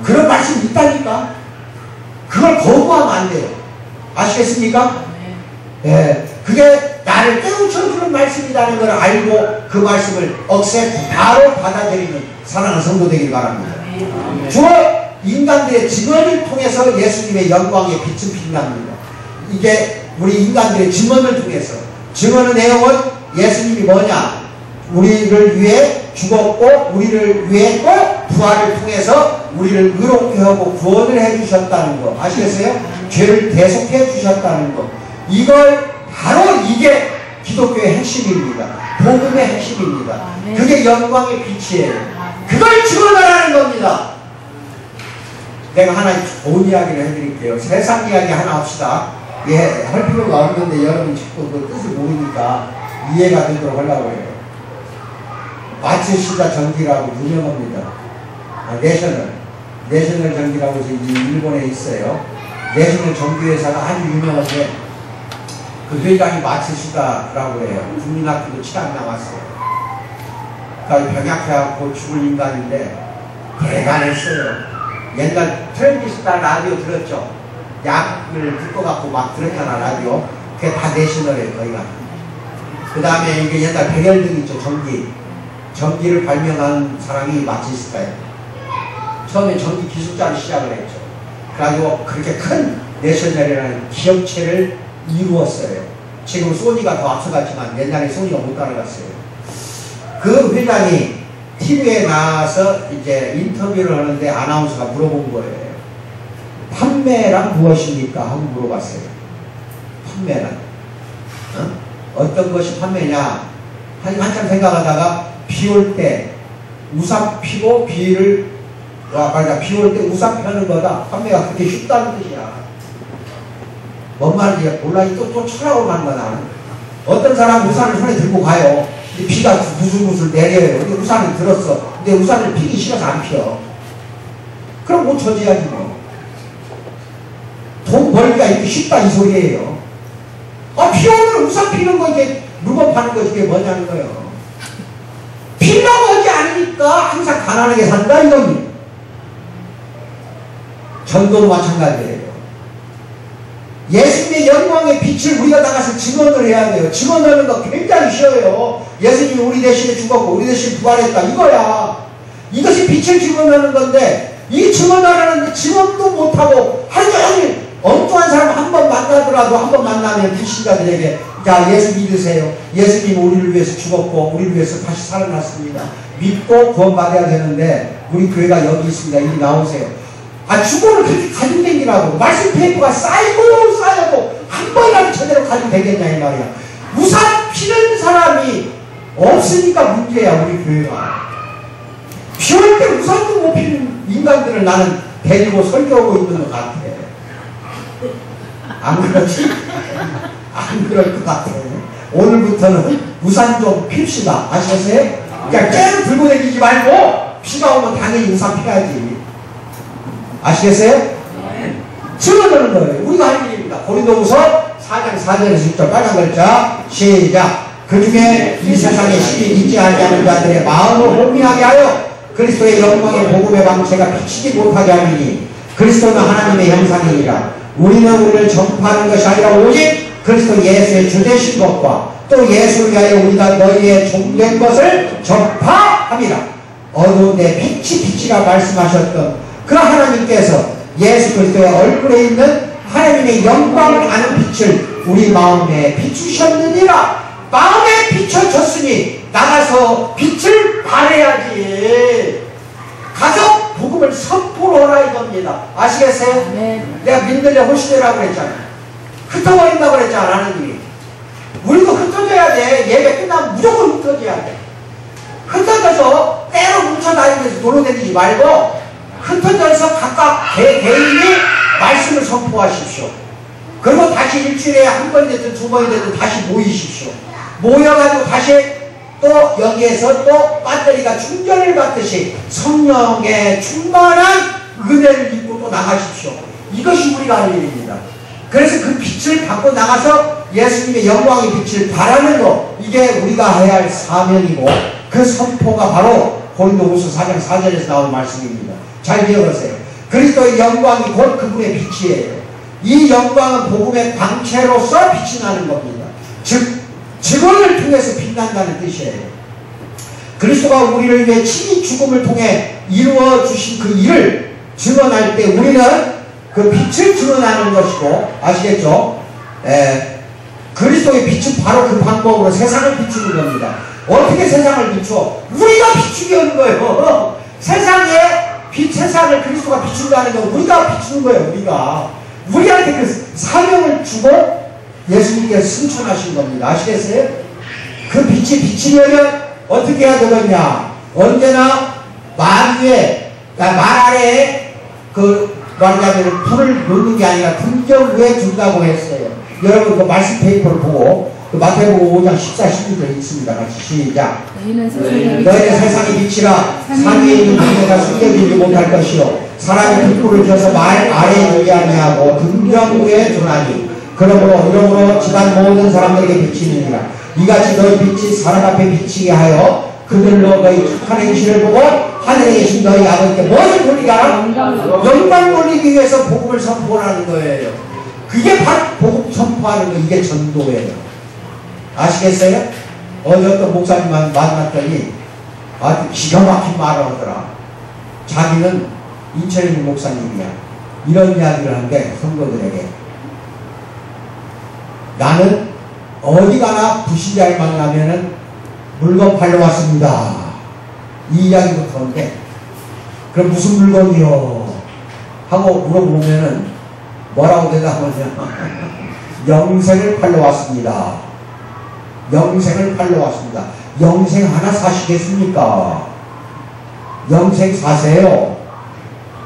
그런 말씀이 있다니까. 그걸 거부하면 안 돼요. 아시겠습니까? 예, 그게 나를 깨우쳐주는 말씀이라는 걸 알고 그 말씀을 억셉트 바로 받아들이는 사랑하는 성도 되길 바랍니다. 주로 인간들의 증언을 통해서 예수님의 영광의 빛은 빛납니다. 이게 우리 인간들의 증언을 통해서. 증언의 내용은 예수님이 뭐냐? 우리를 위해 죽었고 우리를 위해 또 부활을 통해서 우리를 의롭게 하고 구원을 해주셨다는 거. 아시겠어요? 죄를 대속해 주셨다는 거. 이걸 바로 이게 기독교의 핵심입니다. 복음의 핵심입니다. 그게 영광의 빛이에요. 그걸 증언하라는 겁니다. 내가 하나 좋은 이야기를 해드릴게요. 세상 이야기 하나 합시다. 예, 할 필요가 없는데 여러분 자꾸 그 뜻을 모르니까 이해가 되도록 하려고 해요. 마츠시다 전기라고 유명합니다. 내셔널 전기라고 해서 일본에 있어요. 내셔널 전기회사가 아주 유명한데 그 회장이 마츠시다라고 해요. 국민학교도 치안 나왔어요. 그러니까 병약해갖고 죽을 인간인데 대단했어요. 옛날 트랜지스타 라디오 들었죠? 약을 붓고갖고 막 들었잖아 라디오. 그게 다 내셔널이에요 거기가. 그 다음에 이게 옛날 백열등 있죠 전기를 발명한 사람이 마츠시다예요. 처음에 전기 기술자로 시작을 했죠. 그래가지고 그렇게 큰 내셔널이라는 기업체를 이루었어요. 지금 소니가 더 앞서갔지만 옛날에 소니가 못 따라갔어요. 그 회장이 TV에 나와서 이제 인터뷰를 하는데 아나운서가 물어본 거예요. 판매란 무엇입니까? 하고 물어봤어요. 판매란 어떤 것이 판매냐? 한참 생각하다가 비 올 때 우산 피고 비를 비 올 때 우산 펴는 거다. 판매가 그렇게 쉽다는 뜻이야. 뭔 말인지 몰라. 또 철학으로 한 거다. 어떤 사람 우산을 손에 들고 가요. 비가 무슬무슬 내려요. 근데 우산을 들었어. 근데 우산을 피기 싫어서 안 펴. 그럼 못 쳐줘야지 뭐. 돈 벌기가 이렇게 쉽다 이 소리예요. 피 오면 우산 피는 거 이게 물건 파는 거 이게 뭐냐는 거예요. 피려고 하지 않으니까 항상 가난하게 산다 이겁니다. 전도도 마찬가지예요. 예수님의 영광의 빛을 우리가 나가서 증언을 해야 돼요. 증언하는 거 굉장히 쉬워요. 예수님이 우리 대신에 죽었고 우리 대신에 부활했다 이거야. 이것이 빛을 증언하는 건데 이 증언하라는데 증언도 못하고 하루 종일 엉뚱한 사람 한 번 만나더라도 한 번 만나면 불신자들에게 자 예수 믿으세요. 예수님 우리를 위해서 죽었고 우리를 위해서 다시 살아났습니다. 믿고 구원받아야 되는데 우리 교회가 여기 있습니다. 이리 나오세요. 주고를 그렇게 가지고 다니라고. 말씀 페이퍼가 쌓여도 한 번이라도 제대로 가지고 되겠냐 이 말이야. 우산 피는 사람이 없으니까 문제야 우리 교회가. 비 올 때 우산도 못 피는 인간들을 나는 데리고 설교하고 있는 것 같아. 안 그렇지? 안 그럴 것 같아. 오늘부터는 우산 좀 핍시다. 아시겠어요? 그냥 깨를 들고 다니지 말고 비가 오면 당연히 우산 피야지. 아시겠어요? 증언하는 거예요. 우리가 할 일입니다. 고린도후서 4장 4절에서 6절 빨간 글자 시작. 그 중에 이 세상에 신이 있지 아니하는 자들의 마음을 혼미하게 하여 그리스도의 영광의 복음의 방체가 비치지 못하게 하리니 그리스도는 하나님의 형상이니라. 우리는 우리를 전파하는 것이 아니라 오직 그리스도 예수의 주되신 것과 또 예수를 위하여 우리가 너희의 종된 것을 전파함이라. 어두운데 빛이라 말씀하셨던 그 하나님께서 예수 그리스도의 얼굴에 있는 하나님의 영광을 아는 빛을 우리 마음에 비추셨느니라. 마음에 비춰졌으니 나가서 빛을 발해야지. 가서 복음을 선포하라 이겁니다. 아시겠어요? 네. 내가 민들레 호시되라고 그랬잖아. 흩어버린다고 그랬잖아 하나님이. 우리도 흩어져야 돼. 예배 끝나면 무조건 흩어져야 돼. 흩어져서 때로 뭉쳐다니면서 돌아다니지 말고 흩어져서 각각 개인이 말씀을 선포하십시오. 그리고 다시 일주일에 한 번 되든 두 번이 되든 다시 모이십시오. 모여가지고 다시 또 여기에서 또 배터리가 충전을 받듯이 성령의 충만한 은혜를 입고 또 나가십시오. 이것이 우리가 할 일입니다. 그래서 그 빛을 갖고 나가서 예수님의 영광의 빛을 발하는 것, 이게 우리가 해야 할 사명이고 그 선포가 바로 고린도후서 4장 4절에서 나온 말씀입니다. 잘 기억하세요. 그리스도의 영광이 곧 그분의 빛이에요. 이 영광은 복음의 광채로서 빛이 나는 겁니다. 즉 증언을 통해서 빛난다는 뜻이에요. 그리스도가 우리를 위해 친히 죽음을 통해 이루어 주신 그 일을 증언할 때 우리는 그 빛을 증언하는 것이고, 아시겠죠? 그리스도의 빛은 바로 그 방법으로 세상을 비추는 겁니다. 어떻게 세상을 비추어? 우리가 비추게 하는 거예요. 세상을 그리스도가 비춘다는 건 우리가 비추는 거예요. 우리한테 그 사명을 주고 예수님께서 승천하신 겁니다. 아시겠어요? 그 빛이 비치려면 어떻게 해야 되겠냐? 언제나 말 아래에 말하자면 불을 놓는 게 아니라 등경 위에 둔다고 했어요. 여러분 그 말씀 페이퍼를 보고 마태복음 5장 14, 16절 있습니다. 같이 시작. 너희는 세상의 빛이라. 산 위에 있는 등대가 숨겨지지 못할 것이요 사람이 등불을 켜서 말 아래에 두지 아니하고 등경 위에 두나니 그러므로 집안 모든 사람들에게 비치느니라. 이같이 너희 빛이 사람 앞에 비치게 하여 그들로 너희 착한 행실을 보고 하늘에 계신 너희 아버지께 무엇을 돌리게 하라? 영광 돌리기 위해서 복음을 선포하는 거예요. 그게 바로 복음 선포하는 거, 이게 전도예요. 아시겠어요? 어제 어떤 목사님만 만났더니 아주 기가 막힌 말을 하더라. 자기는 인천에 있는 목사님이야. 이런 이야기를 하는데 성도들에게 나는 어디 가나 부신자를 만나면은 물건 팔러 왔습니다. 이 이야기부터 하는데 그럼 무슨 물건이요? 하고 물어보면은 뭐라고 대답하냐? 영생을 팔러 왔습니다. 영생을 팔러 왔습니다. 영생 하나 사시겠습니까? 영생 사세요.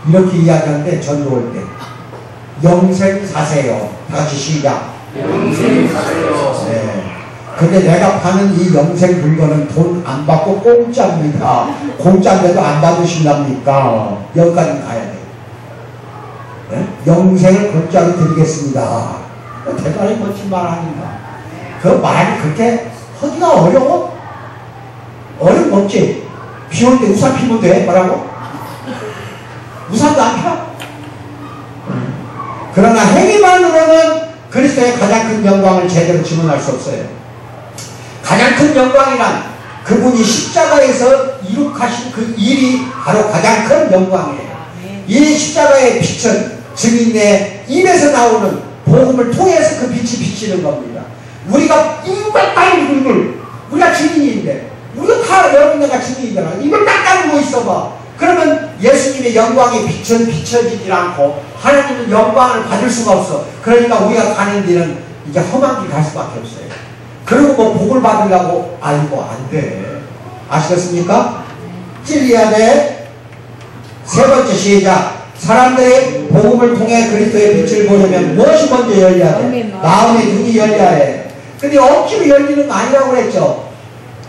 이렇게 이야기하는데 전도할 때 영생 사세요. 다같이 시작. 영생 사세요. 네. 근데 내가 파는 이 영생 물건은 돈 안 받고 공짜입니다. 공짜인데도 안 받으신답니까? 여기까지 가야 돼. 영생을 곧장 드리겠습니다. 대단히 멋진 말 아닌가. 그 말이 그렇게 하기가 어려워? 어려운 거 없지? 비 올 때 우산 피면 돼? 뭐라고? 우산도 안 펴? 그러나 행위만으로는 그리스도의 가장 큰 영광을 제대로 증언할 수 없어요. 가장 큰 영광이란 그분이 십자가에서 이룩하신 그 일이 바로 가장 큰 영광이에요. 이 십자가의 빛은 증인의 입에서 나오는 복음을 통해서 그 빛이 비치는 겁니다. 우리가 입을 딱 우리가 증인인데 우리가 다 여러분 내가 증인이잖아. 입을 딱 다물고 있어봐. 그러면 예수님의 영광의 빛은 비춰지질 않고 하나님은 영광을 받을 수가 없어. 그러니까 우리가 가는 길은 이제 험한 길 갈 수밖에 없어요. 그리고 뭐 복을 받으려고 아이고 안 돼. 아시겠습니까? 찔려야 돼. 세 번째 시작. 사람들의 복음을 통해 그리스도의 빛을 보려면 무엇이 먼저 열려야 돼? 마음의 눈이 열려야 해. 근데 억지로 열리는 거 아니라고 그랬죠.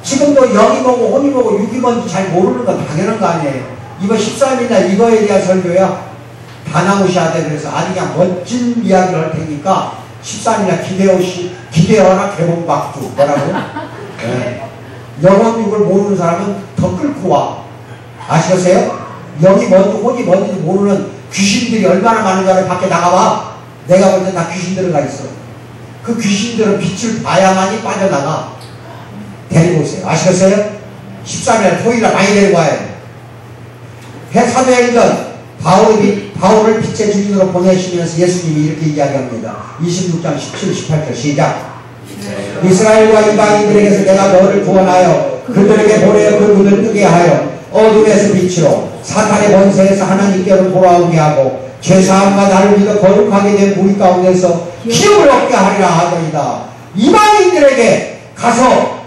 지금도 영이 뭐고 혼이 뭐고 육이 뭔지 잘 모르는 건 당연한 거 아니에요. 이거 13일날 이거에 대한 설교야. 다 나오셔야 돼. 그래서 아주 그냥 멋진 이야기를 할 테니까 13일날 기대어라 개봉박두 뭐라고? 네. 영혼 육을 모르는 사람은 더 끌고 와. 아시겠어요? 영이 뭔지 혼이 뭔지도 모르는 귀신들이 얼마나 많은 줄 알아. 밖에 나가봐. 내가 볼 때 다 귀신 들어가 있어. 그 귀신들은 빛을 봐야만이 빠져나가. 데리고 오세요. 아시겠어요? 13일 토요일날 많이 데리고 와야 돼. 사도행전 바울을 빛의 주인으로 보내시면서 예수님이 이렇게 이야기합니다. 26장 17, 18절 시작. 이스라엘과 이방인들에게서 내가 너를 구원하여 그들에게 보내어 그 눈을 뜨게 하여 어둠에서 빛으로 사탄의 권세에서 하나님께로 돌아오게 하고 죄사함과 나를 믿어 거룩하게 된 우리 가운데서 기업을 얻게 하리라 하더이다. 이방인들에게 가서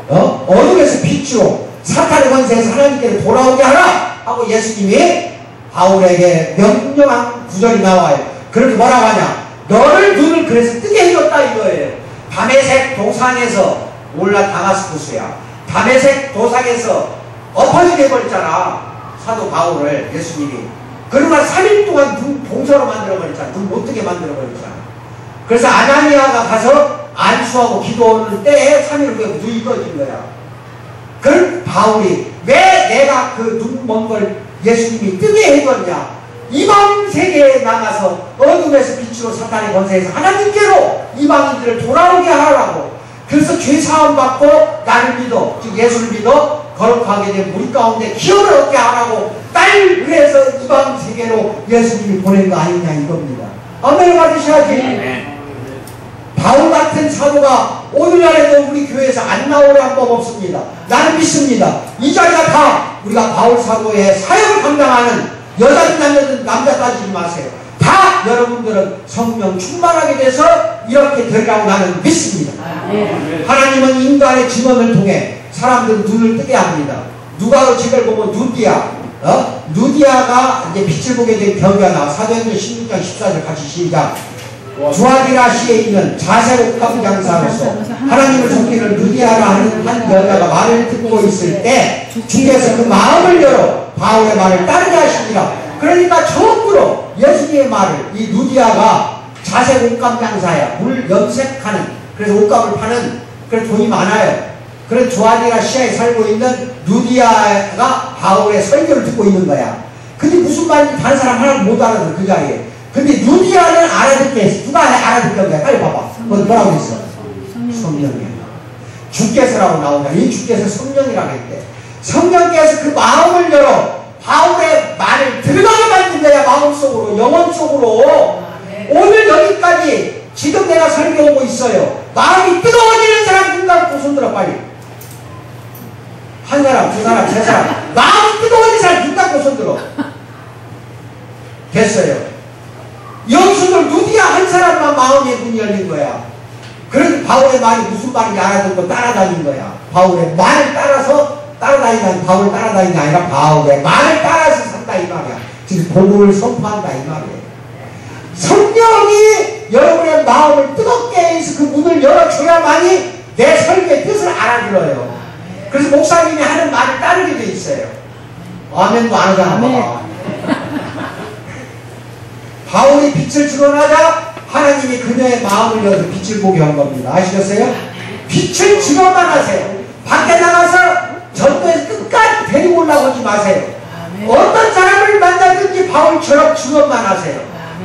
어둠에서 빛으로 사탄의 권세에서 하나님께로 돌아오게 하라 하고 예수님이 바울에게 명령한 구절이 나와요. 그렇게 뭐라고 하냐? 너를 눈을 그래서 뜨게 해줬다 이거예요. 다메섹 도상에서 올라 다마스쿠스야. 다메섹 도상에서 엎어지게 해버렸잖아. 사도 바울을 예수님이. 그러나 3일 동안 눈 봉서로 만들어버렸잖아. 눈 못 뜨게 만들어버렸잖아. 그래서 아나니아가 가서 안수하고 기도하는 때에 3일 후에 눈이 떠진 거야. 그럼 바울이 왜 내가 그 눈 먼 걸 예수님이 뜨게 해줬냐? 이방 세계에 나가서 어둠에서 빛으로 사탄의 권세에서 하나님께로 이방인들을 돌아오게 하라고. 그래서 죄사함 받고 나를 믿어, 즉 예수를 믿어 거룩하게 된 우리 가운데 기업을 얻게 하라고 딸 위해서 이방 세계로 예수님이 보낸 거 아니냐 이겁니다. 아멘 받으셔야지. 바울 같은 사도가 오늘날에도 우리 교회에서 안 나오려는 법 없습니다. 나는 믿습니다. 이 자리가 다 우리가 바울 사도의 사역을 감당하는 여자든 남자 따지지 마세요. 다 여러분들은 성령 충만하게 돼서 이렇게 되리라고 나는 믿습니다. 하나님은 인간의 증언을 통해 사람들 눈을 뜨게 합니다. 누가 책을 보면 누디아가 이제 빛을 보게 된 경우가 나와. 사도행전 16장 14절 같이 시작. 주아디라시에 있는 자세옥감 장사로서 하나님을 섬기는 누디아라 하는 한 여자가 말을 듣고 있을 때 주께서 그 마음을 열어 바울의 말을 따르게 하시니라. 그러니까 처음으로 예수님의 말을 이 누디아가 자세옥감 장사야. 물 염색하는, 그래서 옷감을 파는, 그래서 돈이 많아요. 그래서 주아디라시아에 살고 있는 누디아가 바울의 설교를 듣고 있는 거야. 근데 무슨 말인지 다른 사람 하나도 못 알아들어 그 자리에. 근데 누디아는 알아듣게 했어. 누가 알아듣게 거야? 빨리 봐봐. 거기 뭐라고 했어? 성령이야. 주께서라고 나온다. 이 주께서 성령이라고 했대. 성령께서 그 마음을 열어 바울의 말을 들어가게 만든 거야. 마음속으로, 영혼 속으로. 오늘 여기까지 지금 내가 설교하고 있어요. 마음이 뜨거워지는 사람 눈 감고 손 들어 빨리. 한 사람, 두 사람, 세 사람. 마음이 뜨거워지는 사람 눈 감고 손 들어. 됐어요. 여기서도 누디아 한 사람만 마음의 문이 열린 거야. 그래서 바울의 말이 무슨 말인지 알아듣고 따라다닌 거야. 바울의 말을 따라서 따라다니는, 바울 따라다니는 게 아니라 바울의 말을 따라서 산다 이 말이야. 지금 복음을 선포한다 이 말이에요. 성령이 여러분의 마음을 뜨겁게 해서 그 문을 열어줘야만이 내 설교의 뜻을 알아들어요. 그래서 목사님이 하는 말을 따르게 돼 있어요. 아멘도 안 하잖아. 바울이 빛을 증언하자 하나님이 그녀의 마음을 열어서 빛을 보게 한 겁니다. 아시겠어요? 빛을 증언만 하세요. 밖에 나가서 전도에서 끝까지 데리고 올라오지 마세요. 어떤 사람을 만나든지 바울처럼 증언만 하세요.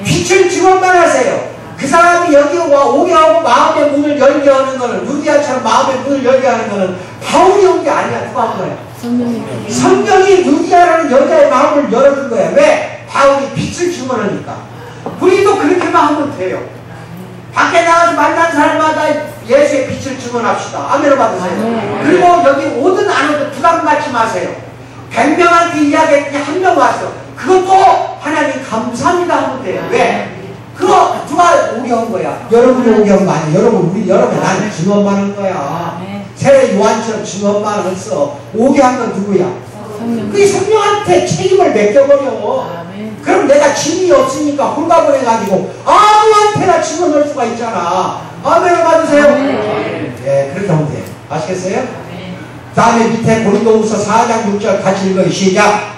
빛을 증언만 하세요. 그 사람이 여기 오게 하고 마음의 문을 열게 하는 거는, 루디아처럼 마음의 문을 열게 하는 거는 바울이 온 게 아니야. 누가 한 거야? 성령이 루디아라는 여자의 마음을 열어준 거야. 왜? 바울이 빛을 증언하니까. 우리도 그렇게만 하면 돼요. 밖에 나가서 만난 사람마다 예수의 빛을 증언합시다. 아멘을 받으세요. 그리고 여기 오든 안 오든 부담 갖지 마세요. 100명한테 이야기했더니 한 명 왔어. 그것도 하나님 감사합니다 하면 돼요. 왜? 그거 누가 오게 한 거야? 여러분이 오게 한 거 아니야. 여러분 나는 증언만 한 거야. 새 요한처럼 증언만 했어. 오게 한 건 누구야? 그게 성령한테 책임을 맡겨버려. 그럼 내가 짐이 없으니까 홀가분해가지고 아무한테나 증언할 수가 있잖아. 아멘을 받으세요. 예, 그렇게 하면 돼요. 아시겠어요? 다음에 밑에 고린도후서 4장 6절 같이 읽어요. 시작.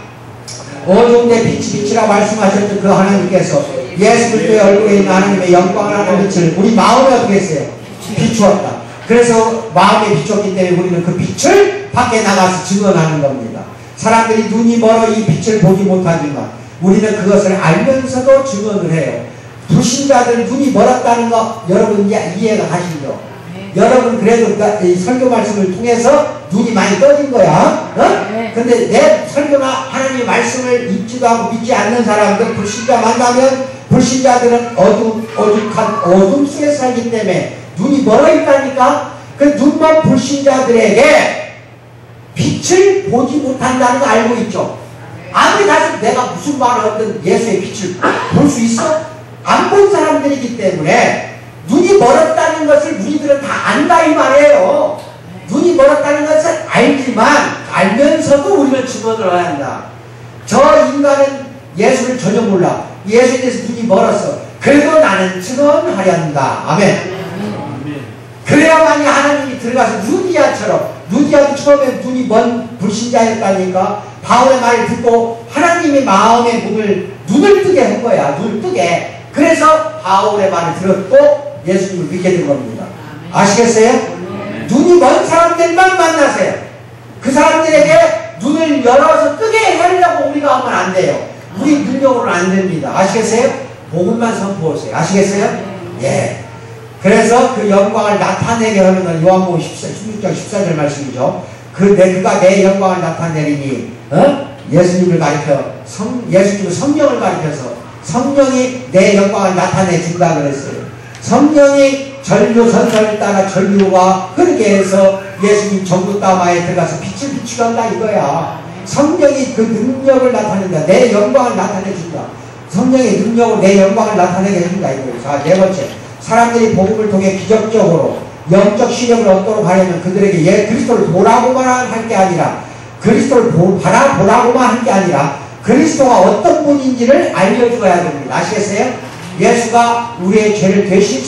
어둠의 빛이라 말씀하셨던 그 하나님께서 예수 그리스도의 얼굴에 있는 하나님의 영광을 하는 빛을 우리 마음에 어떻게 했어요? 비추었다. 그래서 마음에 비추었기 때문에 우리는 그 빛을 밖에 나가서 증언하는 겁니다. 사람들이 눈이 멀어 이 빛을 보지 못하지만 우리는 그것을 알면서도 증언을 해요. 불신자들 눈이 멀었다는 거 여러분 이해가 가시죠? 여러분 그래도 이 설교 말씀을 통해서 눈이 많이 떠진 거야. 근데 내 설교나 하나님의 말씀을 읽지도 하고 믿지 않는 사람들, 불신자 만나면 불신자들은 어둑한 어둠 속에 살기 때문에 눈이 멀어 있다니까. 그 눈먼 불신자들에게 빛을 보지 못한다는 거 알고 있죠? 아무리 가서 내가 무슨 말을 하든 예수의 빛을 볼 수 있어? 안 본 사람들이기 때문에 눈이 멀었다는 것을 우리들은 다 안다 이 말이에요. 눈이 멀었다는 것을 알지만 알면서도 우리는 증언을 해야 한다. 저 인간은 예수를 전혀 몰라. 예수에 대해서 눈이 멀었어. 그래도 나는 증언하려 한다. 아멘. 그래야만이 하나님이 들어가서 루디아도 처음에 눈이 먼 불신자였다니까 바울의 말을 듣고 하나님의 마음의 눈을 뜨게 한 거야. 눈을 뜨게. 그래서 바울의 말을 들었고 예수님을 믿게 된 겁니다. 아시겠어요? 눈이 먼 사람들만 만나세요. 그 사람들에게 눈을 열어서 뜨게 하려고 우리가 하면 안 돼요. 우리 능력으로는 안 됩니다. 아시겠어요? 복음만 선포하세요. 아시겠어요? 예. 그래서 그 영광을 나타내게 하는 건 요한복음 16장 14절 말씀이죠. 그가 내 영광을 나타내리니 예수님을 가리켜 예수님은 성령을 가리켜서 성령이 내 영광을 나타내 준다 그랬어요. 성령이 전류 선설을 따라 전류와 흐르게 해서 예수님 전구 따마에 들어가서 빛을 비추간다 이거야. 성령이 그 능력을 나타낸다. 내 영광을 나타내준다. 성령의 능력으로 내 영광을 나타내게 해준다 이거예요. 자, 네 번째. 사람들이 복음을 통해 기적적으로 영적 시력을 얻도록 하려면 그들에게 그리스도를 보라고만 할 게 아니라 그리스도를 바라보라고만 한 게 아니라 그리스도가 어떤 분인지를 알려줘야 됩니다. 아시겠어요? 예수가 우리의 죄를 대신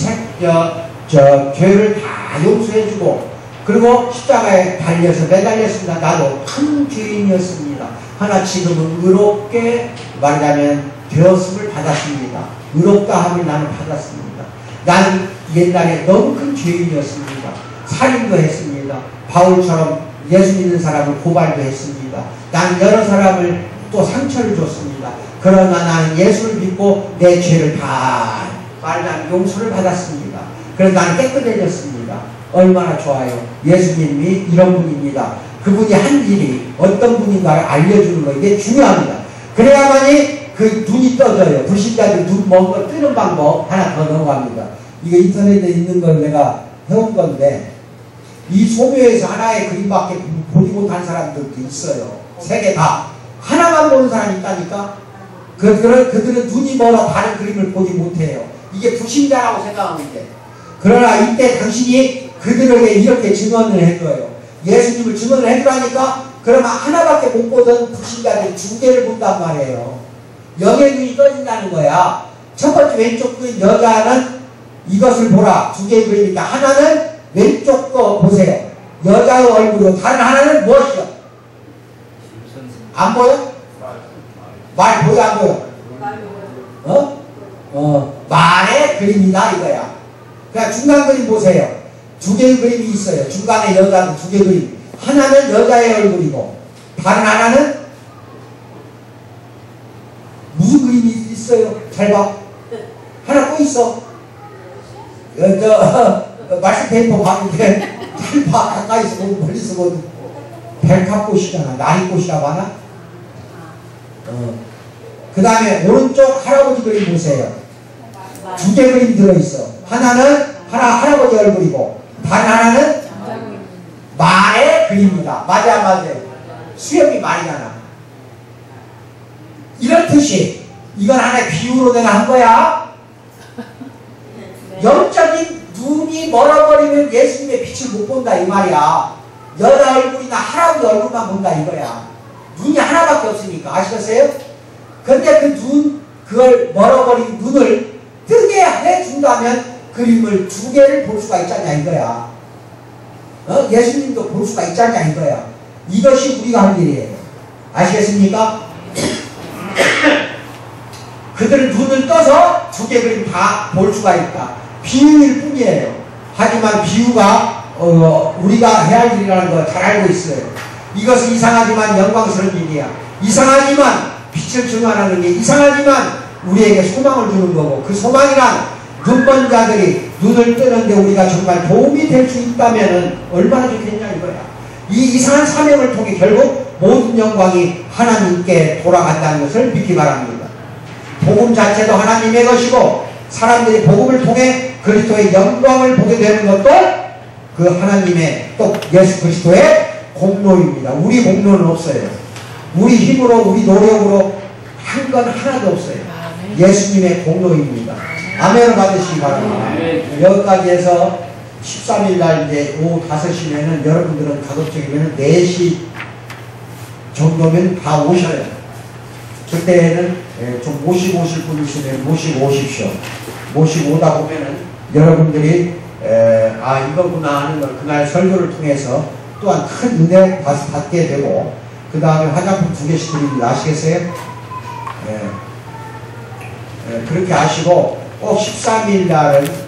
죄를 다 용서해주고 그리고 십자가에 달려서 매달렸습니다. 나도 큰 죄인이었습니다. 하나 지금은 의롭게 말하자면 되었음을 받았습니다. 의롭다함을 나는 받았습니다. 나는 옛날에 너무 큰 죄인이었습니다. 살인도 했습니다. 바울처럼 예수 믿는 사람을 고발도 했습니다. 나는 여러 사람을 또 상처를 줬습니다. 그러나 나는 예수를 믿고 내 죄를 다 말하자면 용서를 받았습니다. 그래서 나는 깨끗해졌습니다. 얼마나 좋아요. 예수님이 이런 분입니다. 그분이 한 일이 어떤 분인가를 알려주는 거 이게 중요합니다. 그래야만이 그 눈이 떠져요. 불신자들 눈 먼 거 뜨는 방법 하나 더 넘어갑니다. 이거 인터넷에 있는 걸 내가 해온 건데 이 소묘에서 하나의 그림밖에 보지 못한 사람들도 있어요. 세 개 다. 하나만 보는 사람이 있다니까. 그들은 눈이 멀어 다른 그림을 보지 못해요. 이게 불신자라고 생각하면 돼. 그러나 이때 당신이 그들에게 이렇게 증언을 해줘요. 예수님을 증언을 해주라니까 그러면 하나밖에 못 보던 불신자들이 두 개를 본단 말이에요. 영의 눈이 떠진다는 거야. 첫 번째 왼쪽 그 여자는 이것을 보라. 두 개의 그림이니까 하나는 왼쪽 거 보세요. 여자의 얼굴이고 다른 하나는 무엇이요? 안 보여? 말 보여 안 보여? 말의 그림이다 이거야. 그러니까 중간 그림 보세요. 두 개의 그림이 있어요. 중간에 여자 두 개의 그림. 하나는 여자의 얼굴이고 다른 하나는 무슨 그림이 있어요? 잘 봐. 하나 또 있어. 말씀 페이퍼 봤는데 잘 봐. 가까이서 보고 멀리서 보고 벨카꽃이잖아. 나리꽃이라고 하나? 그 다음에 오른쪽 할아버지 그림 보세요. 두 개 그림 들어있어. 하나는 할아버지 얼굴이고 다른 하나는 말의 그림이다. 맞아 맞아. 수염이 말이잖아. 이렇듯이 이건 하나의 비유로 내가 한 거야. 영적인 눈이 멀어버리면 예수님의 빛을 못 본다 이 말이야. 여자 얼굴이나 할아버지 얼굴만 본다 이거야. 눈이 하나밖에 없으니까. 아시겠어요? 근데 그 눈, 그걸 멀어버린 눈을 뜨게 해준다면 그림을 두 개를 볼 수가 있잖냐 이거야. 예수님도 볼 수가 있잖냐 이거야. 이것이 우리가 할 일이에요. 아시겠습니까? 그들은 눈을 떠서 두 개 그림 다 볼 수가 있다. 비유일 뿐이에요. 하지만 비유가 우리가 해야 할 일이라는 거 잘 알고 있어요. 이것은 이상하지만 영광스러운 일이야. 이상하지만 빛을 증언하는 게 이상하지만 우리에게 소망을 주는 거고, 그 소망이란 눈먼 자들이 눈을 뜨는데 우리가 정말 도움이 될 수 있다면 얼마나 좋겠냐 이거야. 이 이상한 사명을 통해 결국 모든 영광이 하나님께 돌아간다는 것을 믿기 바랍니다. 복음 자체도 하나님의 것이고 사람들이 복음을 통해 그리스도의 영광을 보게 되는 것도 그 하나님의 또 예수 그리스도의 공로입니다. 우리 공로는 없어요. 우리 힘으로 우리 노력으로 한 건 하나도 없어요. 예수님의 공로입니다. 아멘을 받으시기 바랍니다. 여기까지 해서 13일 날 이제 오후 5시면은 여러분들은 가급적이면 4시 정도면 다 오셔요. 그때는 좀 모시고 오실 분 있으면 모시고 오십시오. 모시고 오다 보면은 여러분들이 이거구나 하는 걸 그날 설교를 통해서 또한 큰 은혜 받게 되고, 그 다음에 화장품 2개씩 드립니다. 아시겠어요? 그렇게 하시고 꼭 13일 날은